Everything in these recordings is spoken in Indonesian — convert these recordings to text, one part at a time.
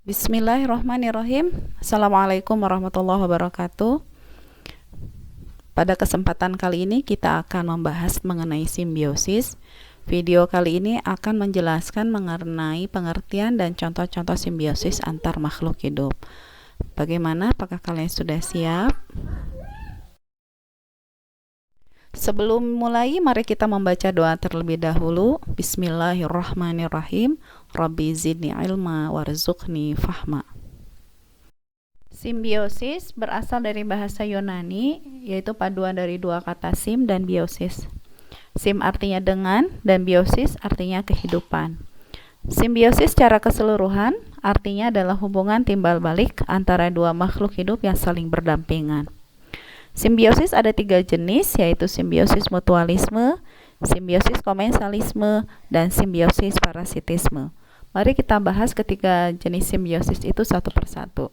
Bismillahirrahmanirrahim. Assalamualaikum warahmatullahi wabarakatuh. Pada kesempatan kali ini kita akan membahas mengenai simbiosis. Video kali ini akan menjelaskan mengenai pengertian dan contoh-contoh simbiosis antar makhluk hidup. Bagaimana? Apakah kalian sudah siap? Sebelum mulai, mari kita membaca doa terlebih dahulu. Bismillahirrahmanirrahim. Rabbi zidni ilma warzuqni fahma. Simbiosis berasal dari bahasa Yunani, yaitu paduan dari dua kata sim dan biosis. Sim artinya dengan dan biosis artinya kehidupan. Simbiosis secara keseluruhan artinya adalah hubungan timbal balik antara dua makhluk hidup yang saling berdampingan. Simbiosis ada 3 jenis, yaitu simbiosis mutualisme, simbiosis komensalisme, dan simbiosis parasitisme. Mari kita bahas ketiga jenis simbiosis itu satu persatu.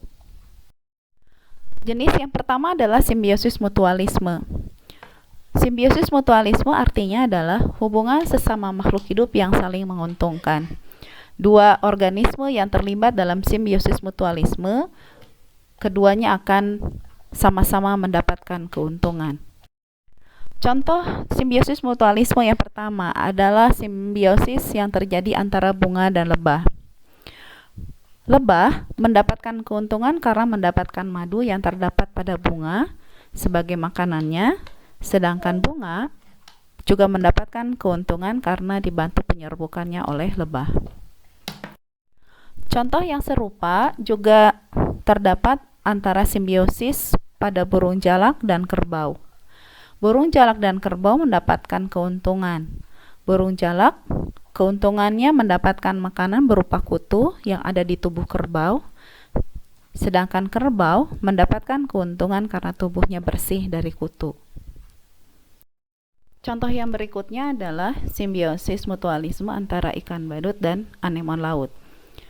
Jenis yang pertama adalah simbiosis mutualisme. Simbiosis mutualisme artinya adalah hubungan sesama makhluk hidup yang saling menguntungkan. Dua organisme yang terlibat dalam simbiosis mutualisme, keduanya akan sama-sama mendapatkan keuntungan. Contoh simbiosis mutualisme yang pertama adalah simbiosis yang terjadi antara bunga dan lebah. Lebah mendapatkan keuntungan karena mendapatkan madu yang terdapat pada bunga sebagai makanannya, sedangkan bunga juga mendapatkan keuntungan karena dibantu penyerbukannya oleh lebah. Contoh yang serupa juga terdapat antara simbiosis pada burung jalak dan kerbau. Burung jalak dan kerbau mendapatkan keuntungan. Burung jalak, keuntungannya mendapatkan makanan berupa kutu yang ada di tubuh kerbau, sedangkan kerbau mendapatkan keuntungan karena tubuhnya bersih dari kutu. Contoh yang berikutnya adalah simbiosis mutualisme antara ikan badut dan anemon laut.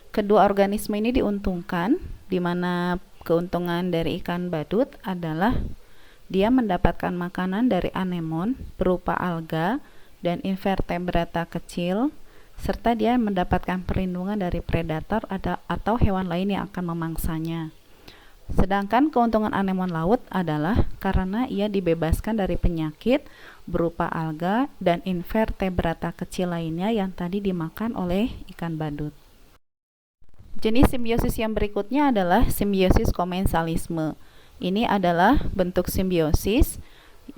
Kedua organisme ini diuntungkan, di mana keuntungan dari ikan badut adalah dia mendapatkan makanan dari anemon berupa alga dan invertebrata kecil, serta dia mendapatkan perlindungan dari predator atau hewan lain yang akan memangsanya. Sedangkan keuntungan anemon laut adalah karena ia dibebaskan dari penyakit berupa alga dan invertebrata kecil lainnya yang tadi dimakan oleh ikan badut. Jenis simbiosis yang berikutnya adalah simbiosis komensalisme. Ini adalah bentuk simbiosis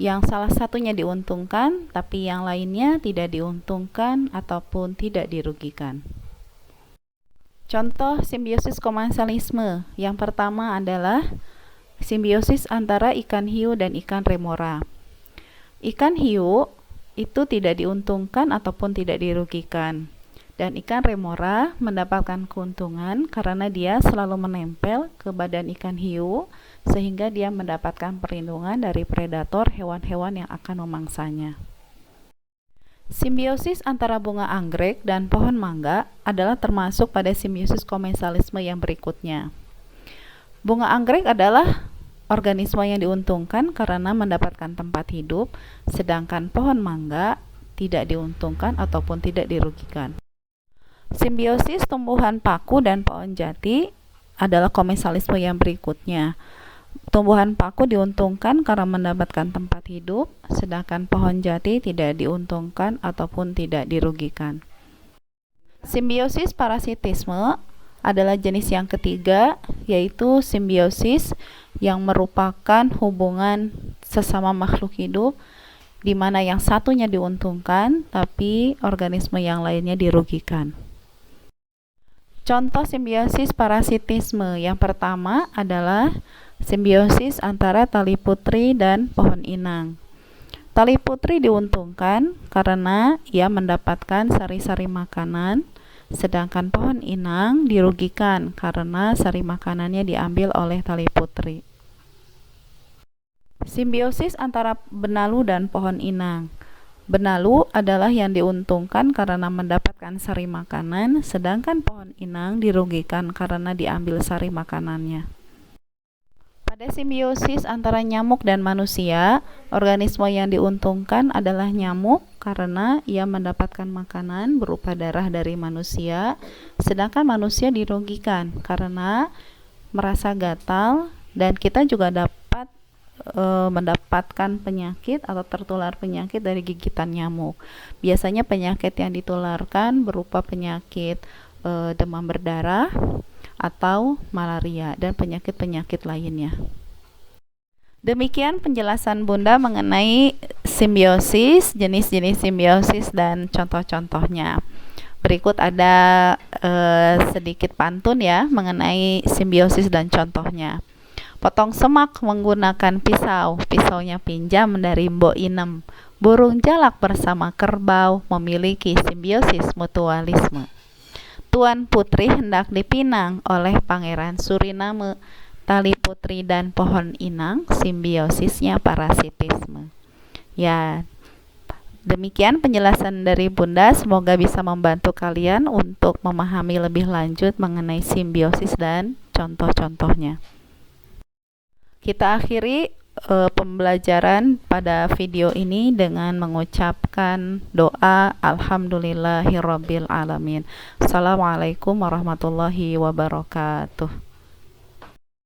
yang salah satunya diuntungkan, tapi yang lainnya tidak diuntungkan ataupun tidak dirugikan. Contoh simbiosis komensalisme yang pertama adalah simbiosis antara ikan hiu dan ikan remora. Ikan hiu itu tidak diuntungkan ataupun tidak dirugikan. Dan ikan remora mendapatkan keuntungan karena dia selalu menempel ke badan ikan hiu sehingga dia mendapatkan perlindungan dari predator hewan-hewan yang akan memangsanya. Simbiosis antara bunga anggrek dan pohon mangga adalah termasuk pada simbiosis komensalisme yang berikutnya. Bunga anggrek adalah organisme yang diuntungkan karena mendapatkan tempat hidup, sedangkan pohon mangga tidak diuntungkan ataupun tidak dirugikan. Simbiosis tumbuhan paku dan pohon jati adalah komensalisme yang berikutnya. Tumbuhan paku diuntungkan karena mendapatkan tempat hidup, sedangkan pohon jati tidak diuntungkan ataupun tidak dirugikan. Simbiosis parasitisme adalah jenis yang ketiga, yaitu simbiosis yang merupakan hubungan sesama makhluk hidup di mana yang satunya diuntungkan tapi organisme yang lainnya dirugikan. Contoh simbiosis parasitisme yang pertama adalah simbiosis antara tali putri dan pohon inang. Tali putri diuntungkan karena ia mendapatkan sari-sari makanan, sedangkan pohon inang dirugikan karena sari makanannya diambil oleh tali putri. Simbiosis antara benalu dan pohon inang. Benalu adalah yang diuntungkan karena mendapatkan sari makanan, sedangkan pohon inang dirugikan karena diambil sari makanannya. Pada Pada simbiosis antara nyamuk dan manusia, organisme yang diuntungkan adalah nyamuk karena ia mendapatkan makanan berupa darah dari manusia, sedangkan manusia dirugikan karena merasa gatal dan kita juga dapat mendapatkan penyakit atau tertular penyakit dari gigitan nyamuk. Biasanya penyakit yang ditularkan berupa penyakit demam berdarah atau malaria dan penyakit-penyakit lainnya. Demikian penjelasan Bunda mengenai simbiosis, jenis-jenis simbiosis dan contoh-contohnya. Berikut ada sedikit pantun ya mengenai simbiosis dan contohnya. Potong semak menggunakan pisau, pisaunya pinjam dari Mbok Inem. Burung jalak bersama kerbau memiliki simbiosis mutualisme. Tuan Putri hendak dipinang oleh Pangeran Suriname. Tali putri dan pohon inang, simbiosisnya parasitisme. Ya, demikian penjelasan dari Bunda. Semoga bisa membantu kalian untuk memahami lebih lanjut mengenai simbiosis dan contoh-contohnya. Kita akhiri pembelajaran pada video ini dengan mengucapkan doa alhamdulillahirabbil alamin. Assalamualaikum warahmatullahi wabarakatuh.